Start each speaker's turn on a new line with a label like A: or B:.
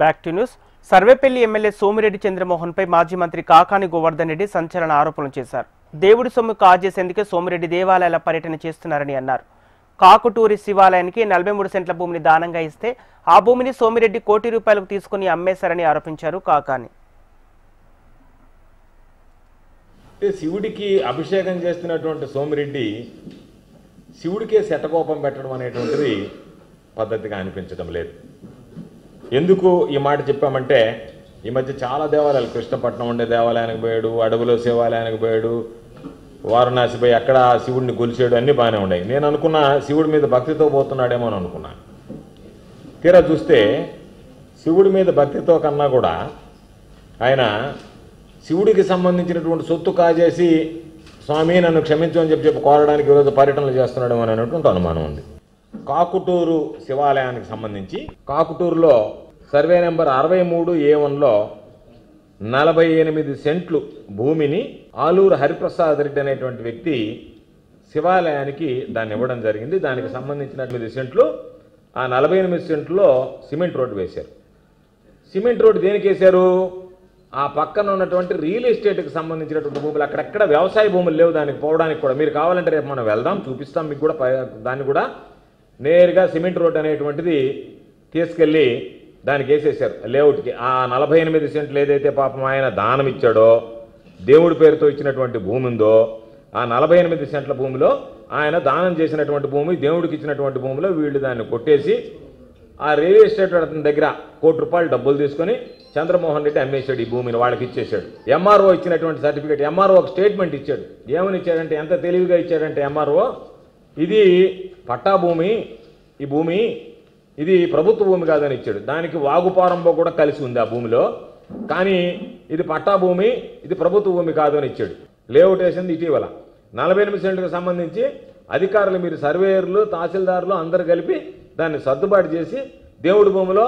A: Back to news. Sarvepalli MLA Somireddy చంద్రమోహన్పై మాజీ మంత్రి కాకాని గోవర్ధన్ రెడ్డి సంచలన ఆరోపణలు చేశారు. దేవుడి సొమ్ము కాజేసేందుకే సోమిరెడ్డి దేవాలయాల పర్యటన చేస్తున్నారని అన్నారు. కాకుటూరి శివాలయానికి 43 సెంట్ల భూమిని దానంగా ఇస్తే ఆ భూమిని సోమిరెడ్డి ₹1 కోటి తీసుకుని అమ్మేశారని ఆరోపించారు కాకాని.
B: శివుడికి అభిషేకం చేస్తున్నటువంటి సోమిరెడ్డి శివుడికే శతకోపం పెట్టడం అనేటువంటిది పద్ధతిగా అనిపించడం లేదు. ఎందుకు ఈ మాట చెప్పామంటే, ఈ మధ్య చాలా దేవాలయాలు, కృష్ణపట్నం ఉండే దేవాలయానికి పోయాడు, అడవిలో శివాలయానికి పోయాడు, వారణాసి పోయి అక్కడ శివుడిని కొలిచాడు, అన్నీ బాగానే ఉన్నాయి. నేను అనుకున్నా శివుడి మీద భక్తితో పోతున్నాడేమో అని అనుకున్నా. తీరా చూస్తే శివుడి మీద భక్తితో కన్నా కూడా ఆయన శివుడికి సంబంధించినటువంటి సొత్తు కాజేసి స్వామి నన్ను క్షమించమని చెప్పి కోరడానికి ఈరోజు పర్యటనలు చేస్తున్నాడేమో అనేటువంటి అనుమానం ఉంది. కాకుటూరు శివాలయానికి సంబంధించి కాకుటూరులో సర్వే నెంబర్ 63A1లో 48 సెంట్లు భూమిని ఆలూరు హరిప్రసాద్ రెడ్డి అనేటువంటి వ్యక్తి శివాలయానికి దాన్ని ఇవ్వడం జరిగింది. దానికి సంబంధించిన 8 సెంట్లు, ఆ 48 సెంట్లో సిమెంట్ రోడ్డు వేశారు. సిమెంట్ రోడ్డు దేనికి వేశారు? ఆ పక్కన ఉన్నటువంటి రియల్ ఎస్టేట్కి సంబంధించినటువంటి భూములు, అక్కడెక్కడ వ్యవసాయ భూములు లేవు దానికి పోవడానికి కూడా. మీరు కావాలంటే రేపు మనం వెళ్దాం, చూపిస్తాం మీకు కూడా. దాన్ని కూడా నేరుగా సిమెంట్ రోడ్ అనేటువంటిది తీసుకెళ్ళి దానికి వేసేసారు లేఅవుట్కి. ఆ 48 సెంట్లు ఏదైతే పాపం ఆయన దానం ఇచ్చాడో, దేవుడి పేరుతో ఇచ్చినటువంటి భూమి ఉందో, ఆ 48 సెంట్ల భూమిలో ఆయన దానం చేసినటువంటి భూమి, దేవుడికి ఇచ్చినటువంటి భూమిలో వీళ్ళు దాన్ని కొట్టేసి ఆ రియల్ ఎస్టేట్ అతని దగ్గర ₹1 కోటి డబ్బులు తీసుకొని చంద్రమోహన్ రెడ్డి అమ్మేశాడు. ఈ భూమిని వాళ్ళకి ఇచ్చేశాడు. ఎంఆర్ఓ ఇచ్చినటువంటి సర్టిఫికేట్, ఎంఆర్ఓ ఒక స్టేట్మెంట్ ఇచ్చాడు. ఏమని ఇచ్చాడంటే, ఎంత తెలివిగా ఇచ్చాడంటే ఎంఆర్ఓ, ఇది పట్టా భూమి, ఈ భూమి ఇది ప్రభుత్వ భూమి కాదని ఇచ్చాడు. దానికి వాగుపారంబో కూడా కలిసి ఉంది ఆ భూమిలో, కానీ ఇది పట్టా భూమి, ఇది ప్రభుత్వ భూమి కాదు అని ఇచ్చాడు. లేఅవుట్ వేసింది ఇటీవల 48 సెంట్లకు సంబంధించి అధికారులు, మీరు సర్వేయర్లు, తహసీల్దారులు అందరు కలిపి దాన్ని సర్దుబాటు చేసి దేవుడి భూమిలో